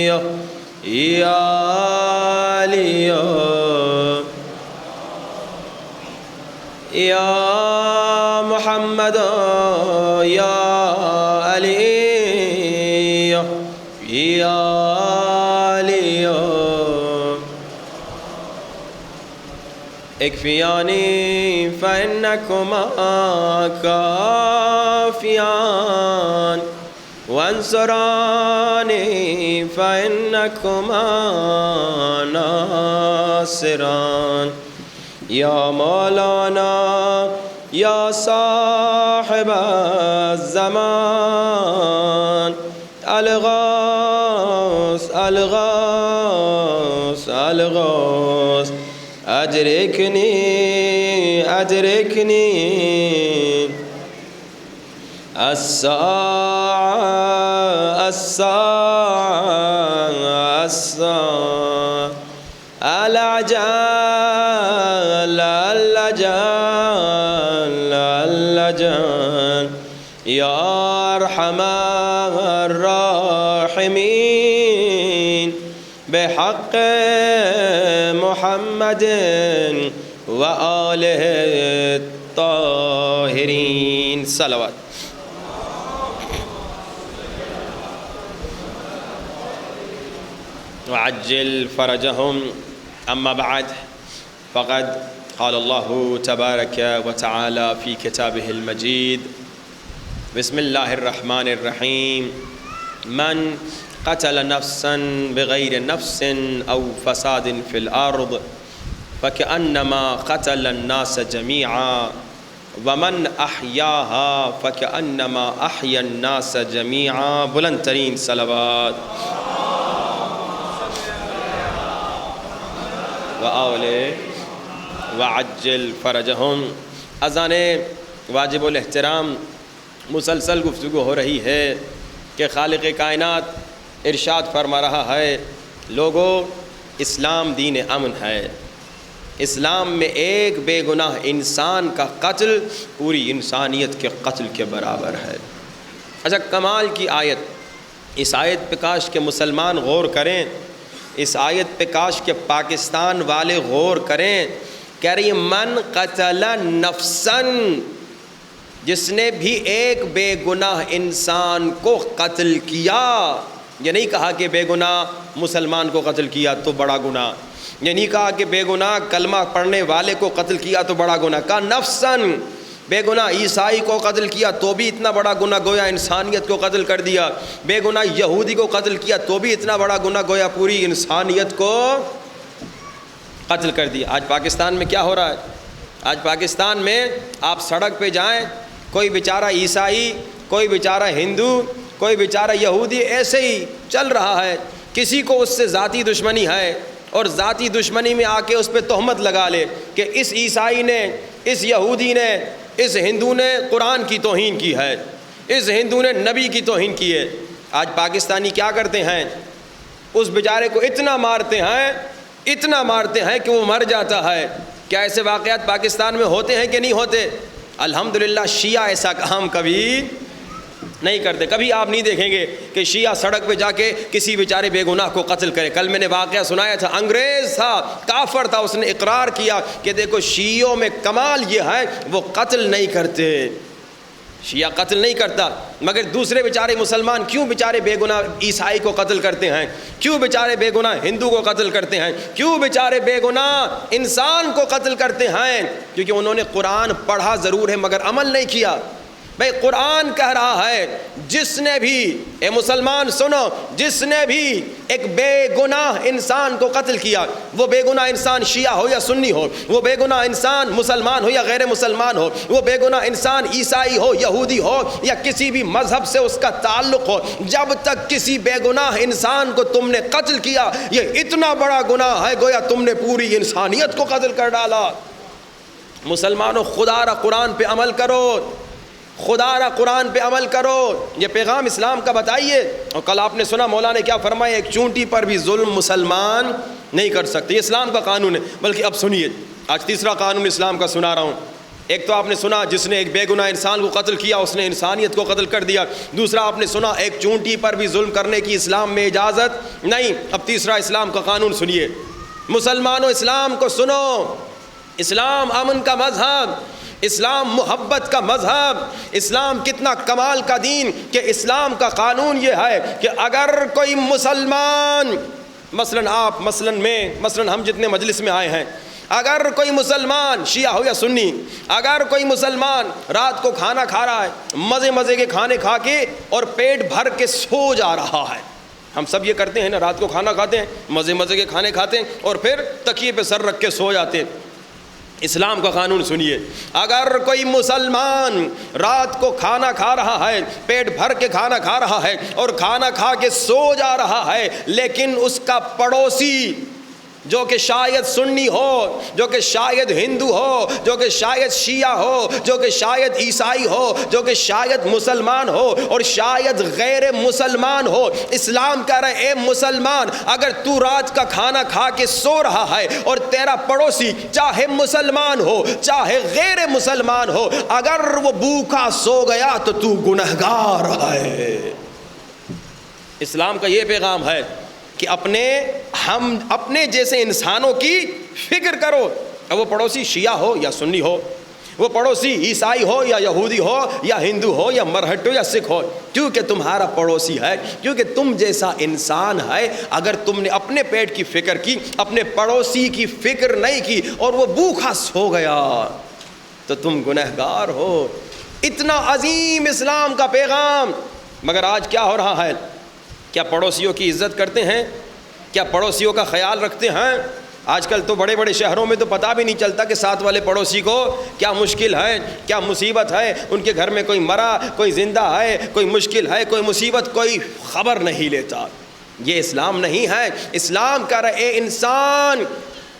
یا علی یا محمد یا علی یا علی اکفیانی فإنکما کافیان وانصرانی فإنکما ناصران یا مولانا یا صاحب الزمان الغوث الغوث الغوث ادرکنی ادرکنی الساعة الساعة الساعة العجل العجل العجل يا أرحم الراحمين بحق محمد وآله الطاهرين صلوات. وعجل فرجهم. أما بعد فقد قال الله تبارك وتعالى في كتابه المجيد بسم الله الرحمن الرحيم من قتل نفسا بغير نفس أو فساد في الأرض فكأنما قتل الناس جميعا ومن أحياها فكأنما أحيا الناس جميعا. بلند ترین صلوات. وآلہ وعجل فرجہم. اذان واجب الاحترام مسلسل گفتگو ہو رہی ہے کہ خالق کائنات ارشاد فرما رہا ہے لوگو اسلام دین امن ہے. اسلام میں ایک بے گناہ انسان کا قتل پوری انسانیت کے قتل کے برابر ہے. اچھا کمال کی آیت. اس آیت پہ کاش کہ مسلمان غور کریں, اس آیت پہ کاش کہ پاکستان والے غور کریں. کہہ رہی ہے من قتل نفسا, جس نے بھی ایک بے گناہ انسان کو قتل کیا. یہ نہیں کہا کہ بے گناہ مسلمان کو قتل کیا تو بڑا گناہ, یہ نہیں کہا کہ بے گناہ کلمہ پڑھنے والے کو قتل کیا تو بڑا گناہ. کہا نفساً, بے گناہ عیسائی کو قتل کیا تو بھی اتنا بڑا گناہ, گویا انسانیت کو قتل کر دیا. بے گناہ یہودی کو قتل کیا تو بھی اتنا بڑا گناہ, گویا پوری انسانیت کو قتل کر دیا. آج پاکستان میں کیا ہو رہا ہے؟ آج پاکستان میں آپ سڑک پہ جائیں, کوئی بیچارہ عیسائی, کوئی بیچارہ ہندو, کوئی بیچارہ یہودی ایسے ہی چل رہا ہے. کسی کو اس سے ذاتی دشمنی ہے اور ذاتی دشمنی میں آ کے اس پہ تہمت لگا لے کہ اس عیسائی نے, اس یہودی نے, اس ہندو نے قرآن کی توہین کی ہے, اس ہندو نے نبی کی توہین کی ہے. آج پاکستانی کیا کرتے ہیں؟ اس بیچارے کو اتنا مارتے ہیں, اتنا مارتے ہیں کہ وہ مر جاتا ہے. کیا ایسے واقعات پاکستان میں ہوتے ہیں کہ نہیں ہوتے؟ الحمدللہ شیعہ ایسا کام کبھی نہیں کرتے. کبھی آپ نہیں دیکھیں گے کہ شیعہ سڑک پہ جا کے کسی بیچارے بے گناہ کو قتل کرے. کل میں نے واقعہ سنایا تھا, انگریز تھا, کافر تھا, اس نے اقرار کیا کہ دیکھو شیعوں میں کمال یہ ہے وہ قتل نہیں کرتے, شیعہ قتل نہیں کرتا, مگر دوسرے بیچارے مسلمان کیوں بیچارے بے گناہ عیسائی کو قتل کرتے ہیں, کیوں بیچارے بے گناہ ہندو کو قتل کرتے ہیں, کیوں بیچارے بے گناہ انسان کو قتل کرتے ہیں؟ کیونکہ انہوں نے قرآن پڑھا ضرور ہے مگر عمل نہیں کیا. بھئی قرآن کہہ رہا ہے جس نے بھی, اے مسلمان سنو, جس نے بھی ایک بے گناہ انسان کو قتل کیا, وہ بے گناہ انسان شیعہ ہو یا سنی ہو, وہ بے گناہ انسان مسلمان ہو یا غیر مسلمان ہو, وہ بے گناہ انسان عیسائی ہو, یہودی ہو یا کسی بھی مذہب سے اس کا تعلق ہو, جب تک کسی بے گناہ انسان کو تم نے قتل کیا یہ اتنا بڑا گناہ ہے گویا تم نے پوری انسانیت کو قتل کر ڈالا. مسلمانوں خدا را قرآن پہ عمل کرو, خدا را قرآن پہ عمل کرو. یہ پیغام اسلام کا بتائیے. اور کل آپ نے سنا مولا نے کیا فرمایا, ایک چونٹی پر بھی ظلم مسلمان نہیں کر سکتے. یہ اسلام کا قانون ہے. بلکہ اب سنیے, آج تیسرا قانون اسلام کا سنا رہا ہوں. ایک تو آپ نے سنا جس نے ایک بے گناہ انسان کو قتل کیا اس نے انسانیت کو قتل کر دیا. دوسرا آپ نے سنا ایک چونٹی پر بھی ظلم کرنے کی اسلام میں اجازت نہیں. اب تیسرا اسلام کا قانون سنیے. مسلمانوں اسلام کو سنو. اسلام امن کا مذہب، اسلام محبت کا مذہب، اسلام کتنا کمال کا دین کہ اسلام کا قانون یہ ہے کہ اگر کوئی مسلمان، مثلاً ہم جتنے مجلس میں آئے ہیں، اگر کوئی مسلمان شیعہ ہو یا سنی، اگر کوئی مسلمان رات کو کھانا کھا رہا ہے، مزے کے کھانے کھا کے اور پیٹ بھر کے سو جا رہا ہے، ہم سب یہ کرتے ہیں نا، رات کو کھانا کھاتے ہیں، مزے کے کھانے کھاتے ہیں اور پھر تکیے پہ سر رکھ کے سو جاتے ہیں. اسلام کا قانون سنیے. اگر کوئی مسلمان رات کو کھانا کھا رہا ہے، پیٹ بھر کے کھانا کھا رہا ہے اور کھانا کھا کے سو جا رہا ہے، لیکن اس کا پڑوسی جو کہ شاید سنی ہو، جو کہ شاید ہندو ہو، جو کہ شاید شیعہ ہو، جو کہ شاید عیسائی ہو، جو کہ شاید مسلمان ہو اور شاید غیر مسلمان ہو، اسلام کہہ رہا ہے اے مسلمان، اگر تو رات کا کھانا کھا کے سو رہا ہے اور تیرا پڑوسی چاہے مسلمان ہو چاہے غیر مسلمان ہو، اگر وہ بھوکا سو گیا تو گنہگار ہے. اسلام کا یہ پیغام ہے کہ اپنے جیسے انسانوں کی فکر کرو. اب وہ پڑوسی شیعہ ہو یا سنی ہو، وہ پڑوسی عیسائی ہو یا یہودی ہو یا ہندو ہو یا مرہٹ ہو یا سکھ ہو، کیونکہ تمہارا پڑوسی ہے، کیونکہ تم جیسا انسان ہے. اگر تم نے اپنے پیٹ کی فکر کی، اپنے پڑوسی کی فکر نہیں کی اور وہ بھوکا سو گیا تو تم گنہگار ہو. اتنا عظیم اسلام کا پیغام. مگر آج کیا ہو رہا ہے؟ کیا پڑوسیوں کی عزت کرتے ہیں؟ کیا پڑوسیوں کا خیال رکھتے ہیں؟ آج کل تو بڑے بڑے شہروں میں تو پتہ بھی نہیں چلتا کہ ساتھ والے پڑوسی کو کیا مشکل ہے، کیا مصیبت ہے، ان کے گھر میں کوئی مرا، کوئی زندہ ہے، کوئی مشکل ہے، کوئی مصیبت، کوئی خبر نہیں لیتا. یہ اسلام نہیں ہے. اسلام کہہ رہا ہے اے انسان،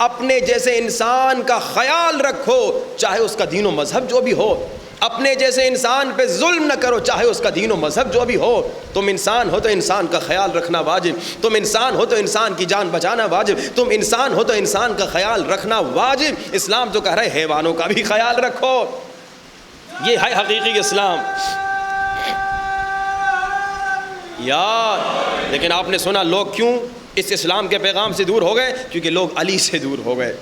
اپنے جیسے انسان کا خیال رکھو، چاہے اس کا دین و مذہب جو بھی ہو. اپنے جیسے انسان پہ ظلم نہ کرو، چاہے اس کا دین و مذہب جو بھی ہو. تم انسان ہو تو انسان کا خیال رکھنا واجب. تم انسان ہو تو انسان کی جان بچانا واجب. تم انسان ہو تو انسان کا خیال رکھنا واجب. اسلام تو کہہ رہے حیوانوں کا بھی خیال رکھو. یہ ہے حقیقی اسلام. لیکن آپ نے سنا لوگ کیوں اس اسلام کے پیغام سے دور ہو گئے؟ کیونکہ لوگ علی سے دور ہو گئے.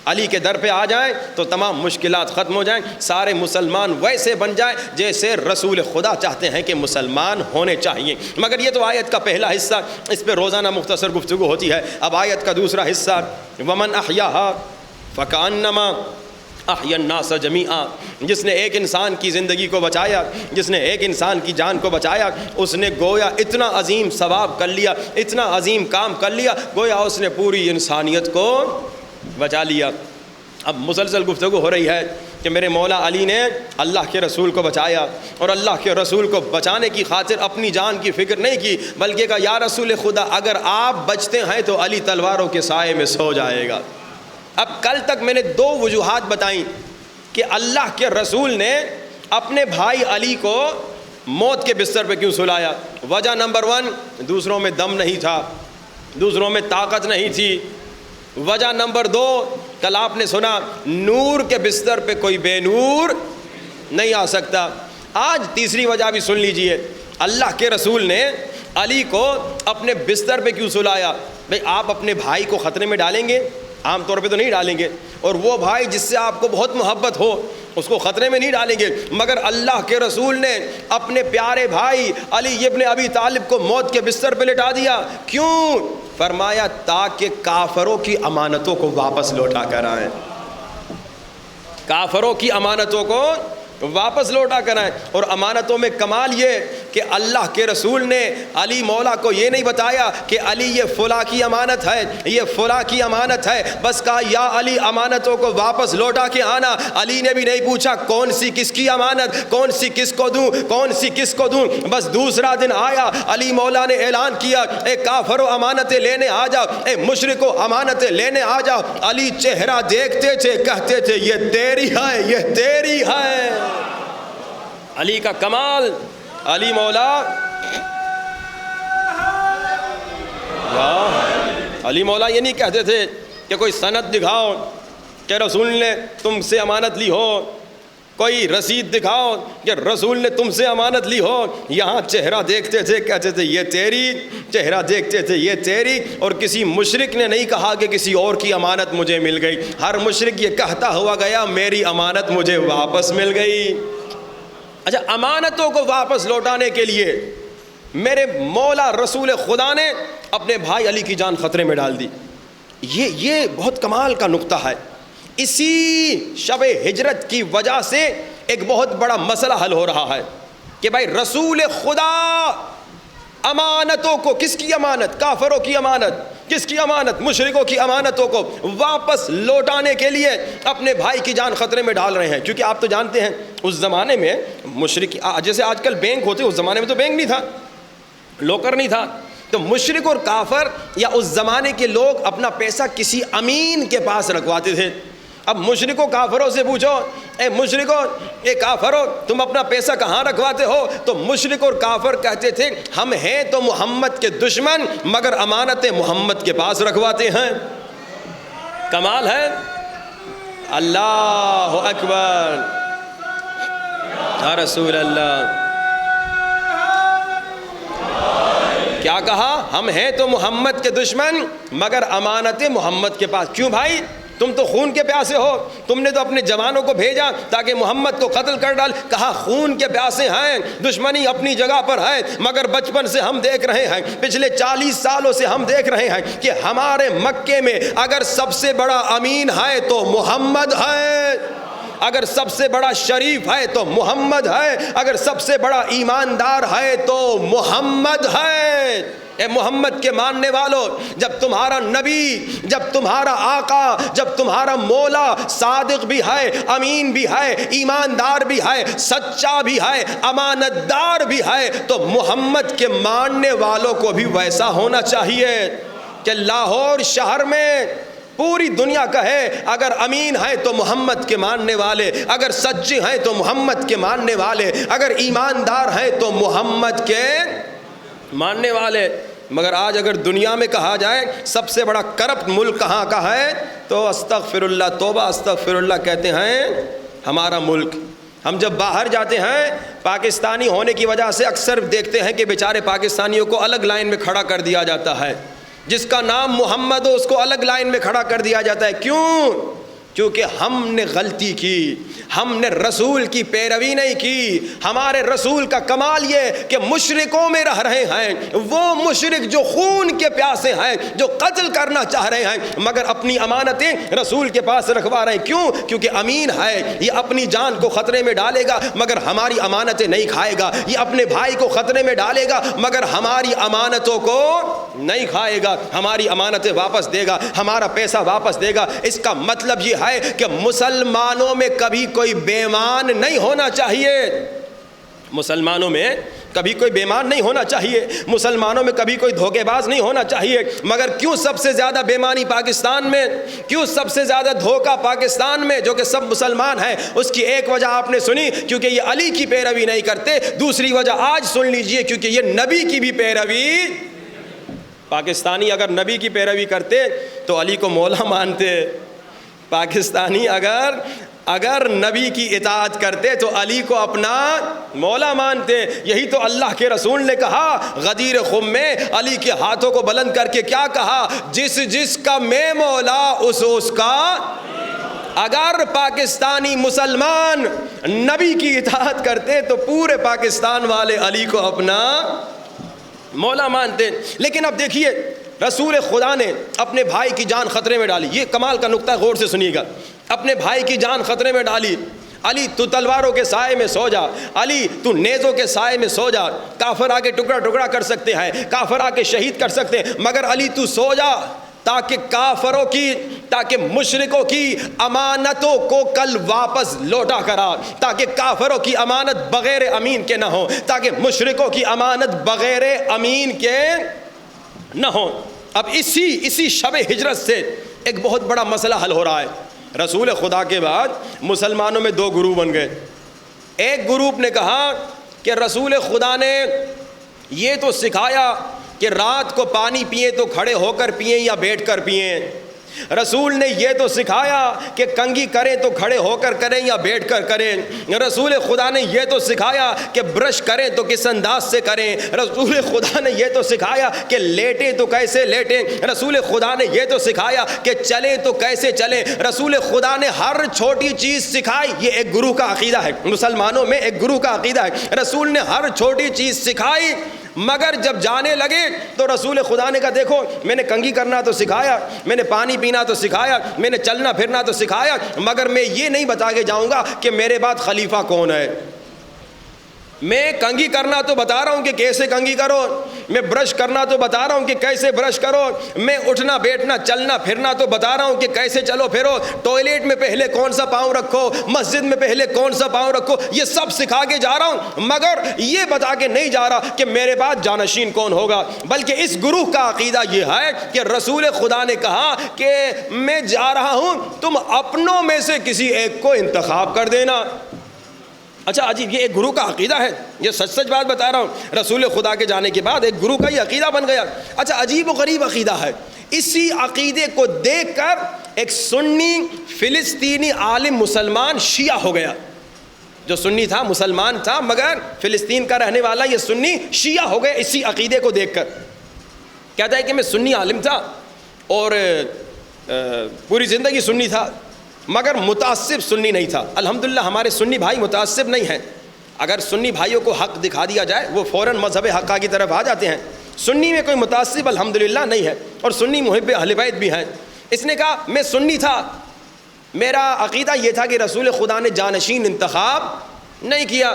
علی کے در پہ آ جائیں تو تمام مشکلات ختم ہو جائیں، سارے مسلمان ویسے بن جائیں جیسے رسول خدا چاہتے ہیں کہ مسلمان ہونے چاہیے. مگر یہ تو آیت کا پہلا حصہ، اس پہ روزانہ مختصر گفتگو ہوتی ہے. اب آیت کا دوسرا حصہ، ومن احیاھا فکأنما احیا الناس جمیعا. جس نے ایک انسان کی زندگی کو بچایا، جس نے ایک انسان کی جان کو بچایا، اس نے گویا اتنا عظیم ثواب کر لیا، اتنا عظیم کام کر لیا، گویا اس نے پوری انسانیت کو بچا لیا. اب مسلسل گفتگو ہو رہی ہے کہ میرے مولا علی نے اللہ کے رسول کو بچایا اور اللہ کے رسول کو بچانے کی خاطر اپنی جان کی فکر نہیں کی، بلکہ کہا یا رسول خدا اگر آپ بچتے ہیں تو علی تلواروں کے سائے میں سو جائے گا. اب کل تک میں نے دو وجوہات بتائیں کہ اللہ کے رسول نے اپنے بھائی علی کو موت کے بستر پہ کیوں سلایا. وجہ نمبر 1، دوسروں میں دم نہیں تھا، دوسروں میں طاقت نہیں تھی. وجہ نمبر 2، کل آپ نے سنا نور کے بستر پہ کوئی بے نور نہیں آ سکتا. آج تیسری وجہ بھی سن لیجئے. اللہ کے رسول نے علی کو اپنے بستر پہ کیوں سلایا؟ بھئی آپ اپنے بھائی کو خطرے میں ڈالیں گے؟ عام طور پہ تو نہیں ڈالیں گے، اور وہ بھائی جس سے آپ کو بہت محبت ہو اس کو خطرے میں نہیں ڈالیں گے. مگر اللہ کے رسول نے اپنے پیارے بھائی علی ابن ابی طالب کو موت کے بستر پہ لٹا دیا. کیوں؟ فرمایا تاکہ کافروں کی امانتوں کو واپس لوٹا کر آئیں. کافروں کی امانتوں کو واپس لوٹا کر آئیں. اور امانتوں میں کمال یہ کہ اللہ کے رسول نے علی مولا کو یہ نہیں بتایا کہ علی یہ فلاں کی امانت ہے، یہ فلاں کی امانت ہے، بس کہا یا علی امانتوں کو واپس لوٹا کے آنا. علی نے بھی نہیں پوچھا کون سی کس کی امانت، کون سی کس کو دوں، کون سی کس کو دوں. بس دوسرا دن آیا، علی مولا نے اعلان کیا اے کافروں امانتیں لینے آ جاؤ، اے مشرکوں امانتیں لینے آ جاؤ. علی چہرہ دیکھتے تھے، کہتے تھے یہ تیری ہے، یہ تیری ہے. علی کا کمال. علی مولا علی مولا یہ نہیں کہتے تھے کہ کوئی سند دکھاؤ کہ رسول نے تم سے امانت لی ہو، کوئی رسید دکھاؤ کہ رسول نے تم سے امانت لی ہو. یہاں چہرہ دیکھتے تھے کہتے تھے یہ تیری, چہرہ دیکھتے تھے یہ تیری. اور کسی مشرک نے نہیں کہا کہ کسی اور کی امانت مجھے مل گئی. ہر مشرک یہ کہتا ہوا گیا میری امانت مجھے واپس مل گئی. اچھا, امانتوں کو واپس لوٹانے کے لیے میرے مولا رسول خدا نے اپنے بھائی علی کی جان خطرے میں ڈال دی. یہ بہت کمال کا نقطہ ہے. اسی شب ہجرت کی وجہ سے ایک بہت بڑا مسئلہ حل ہو رہا ہے کہ بھائی رسول خدا امانتوں کو, کس کی امانت؟ کافروں کی امانت. کس کی امانت؟ مشرکوں کی امانتوں کو واپس لوٹانے کے لیے اپنے بھائی کی جان خطرے میں ڈال رہے ہیں. کیونکہ آپ تو جانتے ہیں اس زمانے میں مشرک, جیسے آج کل بینک ہوتے, اس زمانے میں تو بینک نہیں تھا, لوکر نہیں تھا. تو مشرک اور کافر یا اس زمانے کے لوگ اپنا پیسہ کسی امین کے پاس رکھواتے تھے. اب مشرکوں کافروں سے پوچھو, اے مشرکوں, اے کافروں, تم اپنا پیسہ کہاں رکھواتے ہو؟ تو مشرک اور کافر کہتے تھے ہم ہیں تو محمد کے دشمن مگر امانتیں محمد کے پاس رکھواتے ہیں. کمال ہے. اللہ اکبر, یا رسول اللہ. کیا کہا؟ ہم ہیں تو محمد کے دشمن مگر امانتیں محمد کے پاس. کیوں بھائی؟ تم تو خون کے پیاسے ہو, تم نے تو اپنے جوانوں کو بھیجا تاکہ محمد کو قتل کر ڈال. کہا خون کے پیاسے ہیں, دشمنی اپنی جگہ پر ہے, مگر بچپن سے ہم دیکھ رہے ہیں, پچھلے 40 سالوں سے ہم دیکھ رہے ہیں کہ ہمارے مکے میں اگر سب سے بڑا امین ہے تو محمد ہے, اگر سب سے بڑا شریف ہے تو محمد ہے, اگر سب سے بڑا ایماندار ہے تو محمد ہے. اے محمد کے ماننے والوں, جب تمہارا نبی, جب تمہارا آقا, جب تمہارا مولا صادق بھی ہے, امین بھی ہے, ایماندار بھی ہے, سچا بھی ہے, امانت دار بھی ہے, تو محمد کے ماننے والوں کو بھی ویسا ہونا چاہیے کہ لاہور شہر میں پوری دنیا کہے اگر امین ہے تو محمد کے ماننے والے, اگر سچے ہیں تو محمد کے ماننے والے, اگر ایماندار ہیں تو محمد کے ماننے والے. مگر آج اگر دنیا میں کہا جائے سب سے بڑا کرپٹ ملک کہاں کا ہے تو استغفر اللہ, توبہ استغفر اللہ کہتے ہیں ہمارا ملک. ہم جب باہر جاتے ہیں پاکستانی ہونے کی وجہ سے اکثر دیکھتے ہیں کہ بیچارے پاکستانیوں کو الگ لائن میں کھڑا کر دیا جاتا ہے. جس کا نام محمد ہو اس کو الگ لائن میں کھڑا کر دیا جاتا ہے. کیوں؟ کیونکہ ہم نے غلطی کی, ہم نے رسول کی پیروی نہیں کی. ہمارے رسول کا کمال یہ کہ مشرکوں میں رہ رہے ہیں, وہ مشرک جو خون کے پیاسے ہیں, جو قتل کرنا چاہ رہے ہیں, مگر اپنی امانتیں رسول کے پاس رکھوا رہے ہیں. کیوں؟ کیونکہ امین ہے, یہ اپنی جان کو خطرے میں ڈالے گا مگر ہماری امانتیں نہیں کھائے گا. یہ اپنے بھائی کو خطرے میں ڈالے گا مگر ہماری امانتوں کو نہیں کھائے گا, ہماری امانتیں واپس دے گا, ہمارا پیسہ واپس دے گا. اس کا مطلب یہ ہے کہ مسلمانوں میں کبھی کوئی بے ایمان نہیں ہونا چاہیے. مسلمانوں میں کبھی کوئی بے ایمان نہیں ہونا چاہیے, مسلمانوں میں کبھی کوئی دھوکے باز نہیں ہونا چاہیے. مگر کیوں سب سے زیادہ بے ایمانی پاکستان میں, کیوں سب سے زیادہ دھوکہ پاکستان میں جو کہ سب مسلمان ہیں؟ اس کی ایک وجہ آپ نے سنی, کیونکہ یہ علی کی پیروی نہیں کرتے. دوسری وجہ آج سن لیجئے, کیونکہ یہ نبی کی بھی پیروی. پاکستانی اگر نبی کی پیروی کرتے تو علی کو مولا مانتے. پاکستانی اگر نبی کی اطاعت کرتے تو علی کو اپنا مولا مانتے. یہی تو اللہ کے رسول نے کہا غدیر خم میں, علی کے ہاتھوں کو بلند کر کے کیا کہا؟ جس جس کا میں مولا اس کا. اگر پاکستانی مسلمان نبی کی اطاعت کرتے تو پورے پاکستان والے علی کو اپنا مولا مانتے. لیکن اب دیکھیے رسول خدا نے اپنے بھائی کی جان خطرے میں ڈالی. یہ کمال کا نقطہ, غور سے سنیے گا. اپنے بھائی کی جان خطرے میں ڈالی. علی تو تلواروں کے سائے میں سو جا, علی تو نیزوں کے سائے میں سو جا. کافر آ کے ٹکڑا ٹکڑا کر سکتے ہیں, کافر آ کے شہید کر سکتے ہیں, مگر علی تو سو جا تاکہ کافروں کی, تاکہ مشرکوں کی امانتوں کو کل واپس لوٹا کرا, تاکہ کافروں کی امانت بغیر امین کے نہ ہو, تاکہ مشرکوں کی امانت بغیر امین کے نہ ہو. اب اسی شب ہجرت سے ایک بہت بڑا مسئلہ حل ہو رہا ہے. رسول خدا کے بعد مسلمانوں میں 2 گروپ بن گئے. ایک گروپ نے کہا کہ رسول خدا نے یہ تو سکھایا کہ رات کو پانی پئیں تو کھڑے ہو کر پئیں یا بیٹھ کر پئیں, رسول نے یہ تو سکھایا کہ کنگھی کریں تو کھڑے ہو کر کریں یا بیٹھ کر کریں. رسول خدا نے یہ تو سکھایا کہ برش کریں تو کس انداز سے کریں. رسول خدا نے یہ تو سکھایا کہ لیٹیں تو کیسے لیٹیں. رسول خدا نے یہ تو سکھایا کہ چلیں تو کیسے چلیں. رسول خدا نے ہر چھوٹی چیز سکھائی. یہ ایک گرو کا عقیدہ ہے, مسلمانوں میں ایک گرو کا عقیدہ ہے. رسول نے ہر چھوٹی چیز سکھائی, مگر جب جانے لگے تو رسول خدا نے کہا دیکھو میں نے کنگھی کرنا تو سکھایا, میں نے پانی پینا تو سکھایا, میں نے چلنا پھرنا تو سکھایا, مگر میں یہ نہیں بتا کے جاؤں گا کہ میرے بعد خلیفہ کون ہے. میں کنگھی کرنا تو بتا رہا ہوں کہ کیسے کنگھی کرو, میں برش کرنا تو بتا رہا ہوں کہ کیسے برش کرو, میں اٹھنا بیٹھنا چلنا پھرنا تو بتا رہا ہوں کہ کیسے چلو پھرو, ٹوائلٹ میں پہلے کون سا پاؤں رکھو, مسجد میں پہلے کون سا پاؤں رکھو, یہ سب سکھا کے جا رہا ہوں, مگر یہ بتا کے نہیں جا رہا کہ میرے بعد جانشین کون ہوگا. بلکہ اس گروہ کا عقیدہ یہ ہے کہ رسول خدا نے کہا کہ میں جا رہا ہوں, تم اپنوں میں سے کسی ایک کو انتخاب کر دینا. اچھا عجیب, یہ ایک گرو کا عقیدہ ہے, یہ سچ سچ بات بتا رہا ہوں. رسول خدا کے جانے کے بعد ایک گرو کا یہ عقیدہ بن گیا. اچھا عجیب و غریب عقیدہ ہے. اسی عقیدے کو دیکھ کر ایک سنی فلسطینی عالم مسلمان شیعہ ہو گیا. جو سنی تھا مسلمان تھا مگر فلسطین کا رہنے والا, یہ سنی شیعہ ہو گیا اسی عقیدے کو دیکھ کر. کہتا ہے کہ میں سنی عالم تھا اور پوری زندگی سنی تھا مگر متعصب سنی نہیں تھا. الحمدللہ ہمارے سنی بھائی متعصب نہیں ہیں. اگر سنی بھائیوں کو حق دکھا دیا جائے وہ فوراً مذہب حقہ کی طرف آ جاتے ہیں. سنی میں کوئی متعصب الحمدللہ نہیں ہے, اور سنی محب اہل بیت بھی ہیں. اس نے کہا میں سنی تھا, میرا عقیدہ یہ تھا کہ رسول خدا نے جانشین انتخاب نہیں کیا.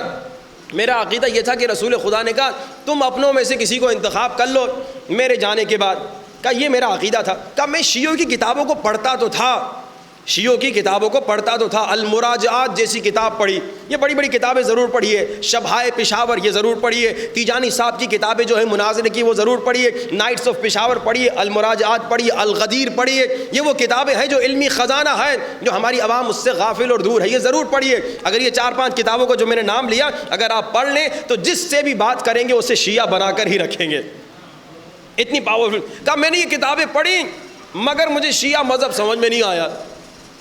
میرا عقیدہ یہ تھا کہ رسول خدا نے کہا تم اپنوں میں سے کسی کو انتخاب کر لو میرے جانے کے بعد. کہا یہ میرا عقیدہ تھا. کہا میں شیعوں کی کتابوں کو پڑھتا تو تھا, شیعوں کی کتابوں کو پڑھتا تو تھا. المراجعات جیسی کتاب پڑھی, یہ بڑی بڑی کتابیں ضرور پڑھیے. شبہائے پشاور یہ ضرور پڑھیے. تیجانی صاحب کی کتابیں جو ہے مناظرے کی وہ ضرور پڑھیے. نائٹس آف پشاور پڑھیے, المراجعات پڑھیے, الغدیر پڑھیے. یہ وہ کتابیں ہیں جو علمی خزانہ ہے, جو ہماری عوام اس سے غافل اور دور ہے. یہ ضرور پڑھیے. اگر یہ 4-5 کتابوں کو جو میں نے نام لیا اگر آپ پڑھ لیں تو جس سے بھی بات کریں گے اسے شیعہ بنا کر ہی رکھیں گے, اتنی پاورفل. کہا میں نے یہ کتابیں پڑھی مگر مجھے شیعہ مذہب سمجھ میں نہیں آیا,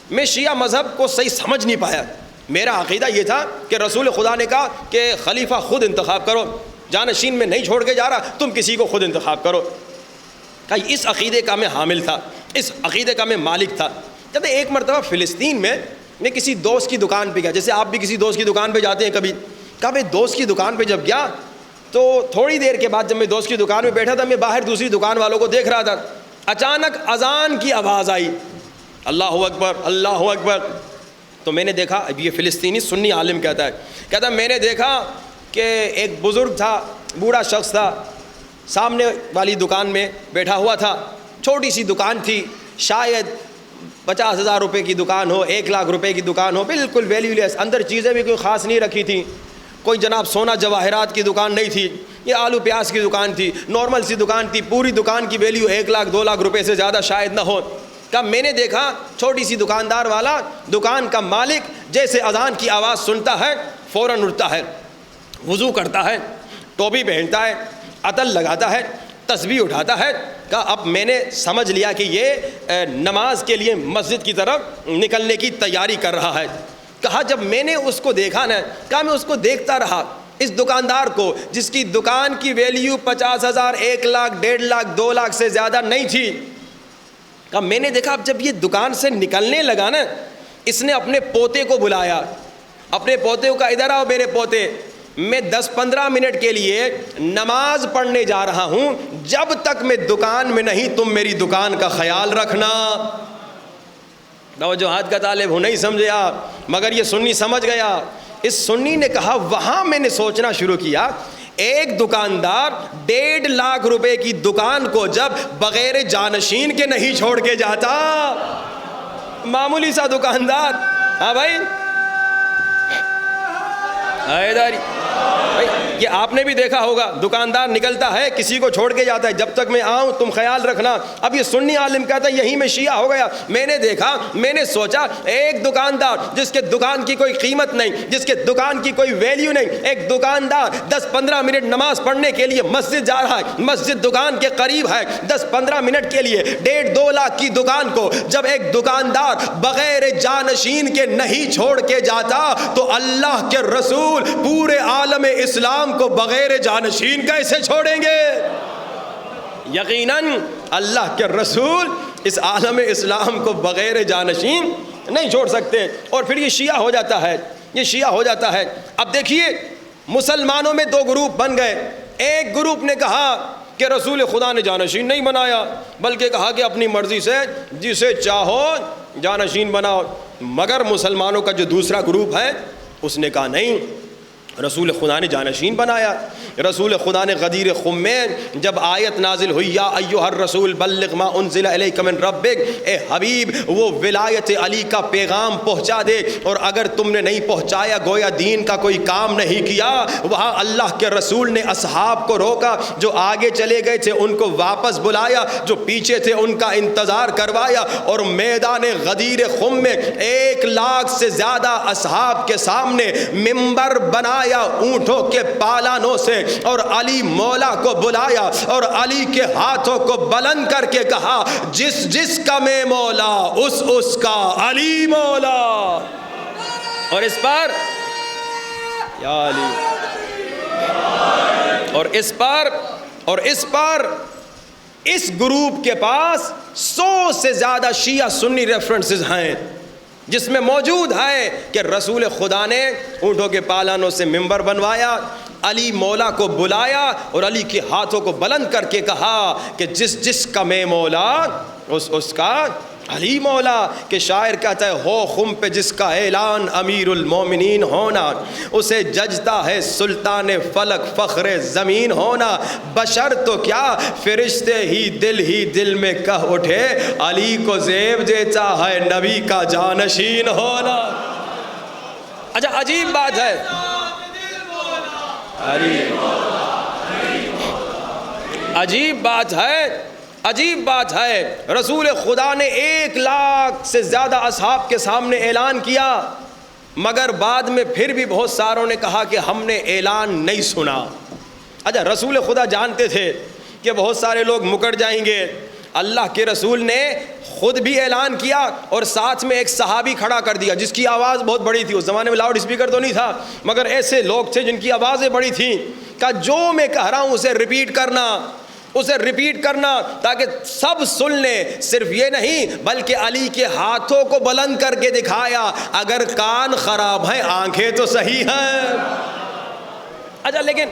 میں شیعہ مذہب کو صحیح سمجھ نہیں پایا. میرا عقیدہ یہ تھا کہ رسول خدا نے کہا کہ خلیفہ خود انتخاب کرو, جانشین میں نہیں چھوڑ کے جا رہا, تم کسی کو خود انتخاب کرو. کہا اس عقیدے کا میں حامل تھا, اس عقیدے کا میں مالک تھا. کہتے ایک مرتبہ فلسطین میں کسی دوست کی دکان پہ گیا, جیسے آپ بھی کسی دوست کی دکان پہ جاتے ہیں کبھی. کہا میں دوست کی دکان پہ جب گیا تو تھوڑی دیر کے بعد جب میں دوست کی دکان میں بیٹھا تھا میں باہر دوسری دکان والوں کو دیکھ رہا تھا. اچانک اذان کی آواز آئی, اللہ اکبر اللہ اکبر. تو میں نے دیکھا, اب یہ فلسطینی سنی عالم کہتا ہے میں نے دیکھا کہ ایک بزرگ تھا, بوڑھا شخص تھا, سامنے والی دکان میں بیٹھا ہوا تھا. چھوٹی سی دکان تھی, شاید 50,000 روپے کی دکان ہو, 1 لاکھ روپے کی دکان ہو, بالکل ویلیو لیس. اندر چیزیں بھی کوئی خاص نہیں رکھی تھیں, کوئی جناب سونا جواہرات کی دکان نہیں تھی, یہ آلو پیاز کی دکان تھی, نارمل سی دکان تھی. پوری دکان کی ویلیو 1 لاکھ 2 لاکھ روپے سے زیادہ شاید نہ ہو. کہ میں نے دیکھا چھوٹی سی دکاندار والا, دکان کا مالک, جیسے اذان کی آواز سنتا ہے فوراً اٹھتا ہے, وضو کرتا ہے, ٹوپی پہنتا ہے, عطر لگاتا ہے, تسبیح اٹھاتا ہے. کہ اب میں نے سمجھ لیا کہ یہ نماز کے لیے مسجد کی طرف نکلنے کی تیاری کر رہا ہے. کہا جب میں نے اس کو دیکھا نا, کہا میں اس کو دیکھتا رہا, اس دکاندار کو جس کی دکان کی ویلیو 50,000 1 لاکھ 1.5 لاکھ 2 لاکھ سے زیادہ نہیں تھی. کہا میں نے دیکھا اب جب یہ دکان سے نکلنے لگا نا, اس نے اپنے پوتے کو بلایا, اپنے پوتے کو کہا ادھر آؤ میرے پوتے, میں 10-15 منٹ کے لیے نماز پڑھنے جا رہا ہوں, جب تک میں دکان میں نہیں تم میری دکان کا خیال رکھنا. توجہات کا طالب ہوں, نہیں سمجھے آپ, مگر یہ سنی سمجھ گیا. اس سنی نے کہا وہاں میں نے سوچنا شروع کیا, ایک دکاندار 1.5 لاکھ روپے کی دکان کو جب بغیر جانشین کے نہیں چھوڑ کے جاتا, معمولی سا دکاندار, ہاں بھائی, یہ آپ نے بھی دیکھا ہوگا، دکاندار نکلتا ہے کسی کو چھوڑ کے جاتا ہے، جب تک میں آؤں تم خیال رکھنا۔ اب یہ سنی عالم کہتا ہے یہی میں شیعہ ہو گیا۔ میں نے دیکھا، میں نے سوچا، ایک دکاندار جس کے دکان کی کوئی قیمت نہیں، جس کے دکان کی کوئی ویلیو نہیں، ایک دکاندار 10-15 منٹ نماز پڑھنے کے لیے مسجد جا رہا ہے، مسجد دکان کے قریب ہے، 10-15 منٹ کے لیے 1.5-2 لاکھ کی دکان کو جب ایک دکاندار بغیر جانشین کے نہیں چھوڑ کے جاتا تو اللہ کے رسول پورے عالم اسلام کو بغیر جانشین کیسے چھوڑیں گے؟ یقیناً اللہ کے رسول اس عالم اسلام کو بغیر جانشین نہیں چھوڑ سکتے۔ اور پھر یہ شیعہ ہو جاتا ہے، یہ شیعہ ہو جاتا ہے۔ اب دیکھیے مسلمانوں میں 2 گروپ بن گئے۔ ایک گروپ نے کہا کہ رسول خدا نے جانشین نہیں بنایا، بلکہ کہا کہ اپنی مرضی سے جسے چاہو جانشین بناؤ۔ مگر مسلمانوں کا جو دوسرا گروپ ہے اس نے کہا نہیں، رسول خدا نے جانشین بنایا۔ رسول خدا نے غدیر خم میں جب آیت نازل ہوئی یا ایھا الرسول بلغ ما انزل الیک من ربک، اے حبیب وہ ولایت علی کا پیغام پہنچا دے، اور اگر تم نے نہیں پہنچایا گویا دین کا کوئی کام نہیں کیا۔ وہاں اللہ کے رسول نے اصحاب کو روکا، جو آگے چلے گئے تھے ان کو واپس بلایا، جو پیچھے تھے ان کا انتظار کروایا، اور میدان غدیر خم میں 1 لاکھ سے زیادہ اصحاب کے سامنے ممبر بنایا اونٹوں کے پالانوں سے، اور علی مولا کو بلایا اور علی کے ہاتھوں کو بلند کر کے کہا جس جس کا میں مولا اس کا علی مولا۔ اور اس پر یا علی، اور اس پر اس گروپ کے پاس 100 سے زیادہ شیعہ سنی ریفرنسز ہیں، جس میں موجود ہے کہ رسول خدا نے اونٹوں کے پالانوں سے ممبر بنوایا، علی مولا کو بلایا اور علی کے ہاتھوں کو بلند کر کے کہا کہ جس جس کا میں مولا اس کا علی مولا۔ کہ شاعر کہتا ہے ہو خم پہ جس کا اعلان امیر المومنین ہونا، اسے ججتا ہے سلطان فلک فخر زمین ہونا۔ بشر تو کیا فرشتے ہی دل میں کہہ اٹھے علی کو زیب دیتا ہے نبی کا جانشین ہونا۔ اچھا عجیب بات ہے، عجیب بات ہے، رسول خدا نے 1 لاکھ سے زیادہ اصحاب کے سامنے اعلان کیا، مگر بعد میں پھر بھی بہت ساروں نے کہا کہ ہم نے اعلان نہیں سنا۔ اچھا رسول خدا جانتے تھے کہ بہت سارے لوگ مکر جائیں گے، اللہ کے رسول نے خود بھی اعلان کیا اور ساتھ میں ایک صحابی کھڑا کر دیا جس کی آواز بہت بڑی تھی۔ اس زمانے میں لاؤڈ اسپیکر تو نہیں تھا، مگر ایسے لوگ تھے جن کی آوازیں بڑی تھیں۔ کہا جو میں کہہ رہا ہوں اسے ریپیٹ کرنا تاکہ سب سن لیں۔ صرف یہ نہیں بلکہ علی کے ہاتھوں کو بلند کر کے دکھایا، اگر کان خراب ہیں آنکھیں تو صحیح ہیں۔ اچھا لیکن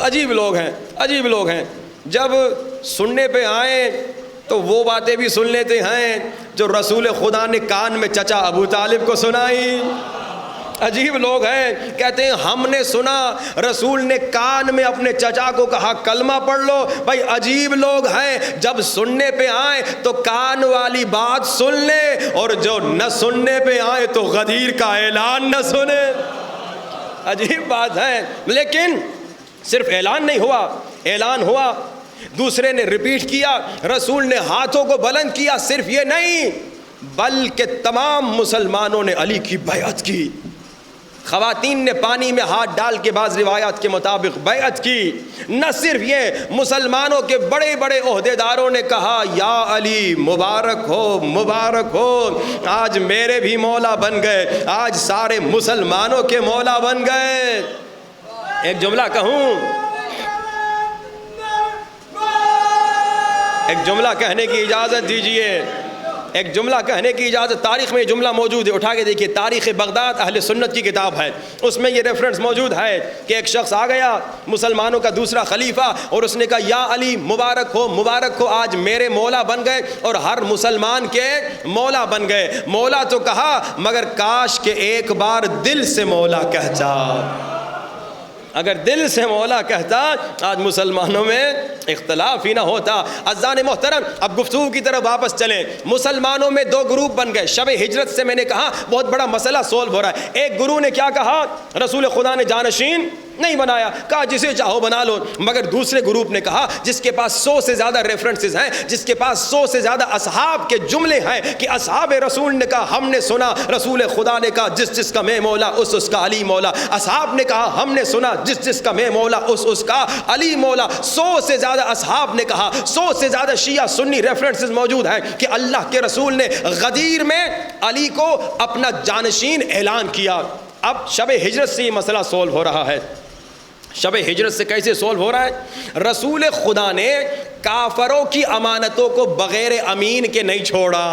عجیب لوگ ہیں، جب سننے پہ آئیں تو وہ باتیں بھی سن لیتے ہیں جو رسول خدا نے کان میں چچا ابو طالب کو سنائی۔ عجیب لوگ ہیں، کہتے ہیں ہم نے سنا رسول نے کان میں اپنے چچا کو کہا کلمہ پڑھ لو۔ بھائی عجیب لوگ ہیں، جب سننے پہ آئیں تو کان والی بات سن لے، اور جو نہ سننے پہ آئیں تو غدیر کا اعلان نہ سنے۔ عجیب بات ہے، لیکن صرف اعلان نہیں ہوا، اعلان ہوا، دوسرے نے ریپیٹ کیا، رسول نے ہاتھوں کو بلند کیا۔ صرف یہ نہیں بلکہ تمام مسلمانوں نے علی کی بیعت کی۔ خواتین نے پانی میں ہاتھ ڈال کے بعض روایات کے مطابق بیعت کی۔ نہ صرف یہ، مسلمانوں کے بڑے بڑے عہدیداروں نے کہا یا علی مبارک ہو، آج میرے بھی مولا بن گئے، آج سارے مسلمانوں کے مولا بن گئے۔ ایک جملہ کہوں، ایک جملہ کہنے کی اجازت دیجئے، ایک جملہ کہنے کی اجازت۔ تاریخ میں یہ جملہ موجود ہے، اٹھا کے دیکھیے، تاریخ بغداد اہل سنت کی کتاب ہے، اس میں یہ ریفرنس موجود ہے کہ ایک شخص آ گیا مسلمانوں کا دوسرا خلیفہ، اور اس نے کہا یا علی مبارک ہو، آج میرے مولا بن گئے اور ہر مسلمان کے مولا بن گئے۔ مولا تو کہا مگر کاش کہ ایک بار دل سے مولا کہتا، اگر دل سے مولا کہتا آج مسلمانوں میں اختلاف ہی نہ ہوتا۔ عزیزان محترم، اب گفتگو کی طرف واپس چلیں۔ مسلمانوں میں 2 گروپ بن گئے۔ شب ہجرت سے میں نے کہا بہت بڑا مسئلہ سولو ہو رہا ہے۔ ایک گروہ نے کیا کہا، رسول خدا نے جانشین نہیں بنایا، کہا جسے چاہو بنا لو. مگر دوسرے گروپ نے کہا جس کے پاس 100 سے زیادہ ریفرنسز ہیں، جس کے پاس 100 سے زیادہ اصحاب کے جملے ہیں کہ اصحاب رسول نے کہا ہم نے سنا، رسول خدا نے کہا جس جس کا میں مولا اس کا علی مولا. اصحاب نے کہا ہم نے سنا، جس جس کا میں مولا اس کا علی مولا. 100 سے زیادہ اصحاب نے کہا، 100 سے زیادہ شیعہ سنی ریفرنسز موجود ہیں کہ اللہ کے رسول نے غدیر میں علی کو اپنا جانشین اعلان کیا. اب شب ہجرت سے یہ مسئلہ سولو ہو رہا ہے. شب ہجرت سے کیسے سولو ہو رہا ہے؟ رسول خدا نے کافروں کی امانتوں کو بغیر امین کے نہیں چھوڑا.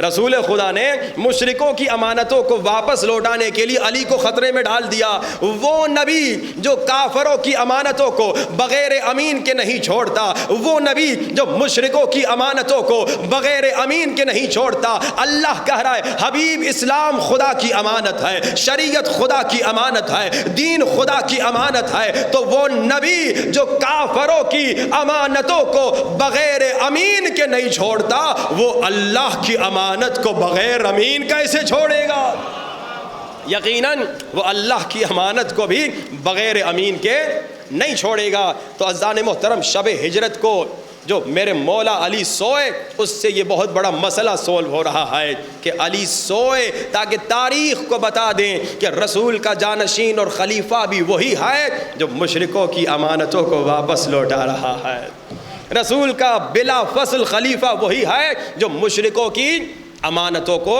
رسول خدا نے مشرکوں کی امانتوں کو واپس لوٹانے کے لیے علی کو خطرے میں ڈال دیا. وہ نبی جو کافروں کی امانتوں کو بغیر امین کے نہیں چھوڑتا، وہ نبی جو مشرکوں کی امانتوں کو بغیر امین کے نہیں چھوڑتا. اللہ کہہ رہا ہے حبیب اسلام خدا کی امانت ہے، شریعت خدا کی امانت ہے، دین خدا کی امانت ہے. تو وہ نبی جو کافروں کی امانتوں کو بغیر امین کے نہیں چھوڑتا، وہ اللہ کی امانت کو بغیر امین کیسے چھوڑے گا؟ یقیناً وہ اللہ کی امانت کو بھی بغیر امین کے نہیں چھوڑے گا. تو عزیزان محترم، شب ہجرت کو جو میرے مولا علی سوئے، اس سے یہ بہت بڑا مسئلہ سولو ہو رہا ہے کہ علی سوئے تاکہ تاریخ کو بتا دیں کہ رسول کا جانشین اور خلیفہ بھی وہی ہے جو مشرکوں کی امانتوں کو واپس لوٹا رہا ہے. رسول کا بلا فصل خلیفہ وہی ہے جو مشرکوں کی امانتوں کو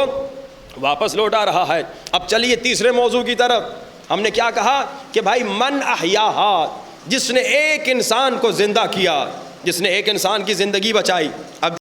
واپس لوٹا رہا ہے. اب چلیے تیسرے موضوع کی طرف. ہم نے کیا کہا کہ بھائی من احیاہا، جس نے ایک انسان کو زندہ کیا، جس نے ایک انسان کی زندگی بچائی. اب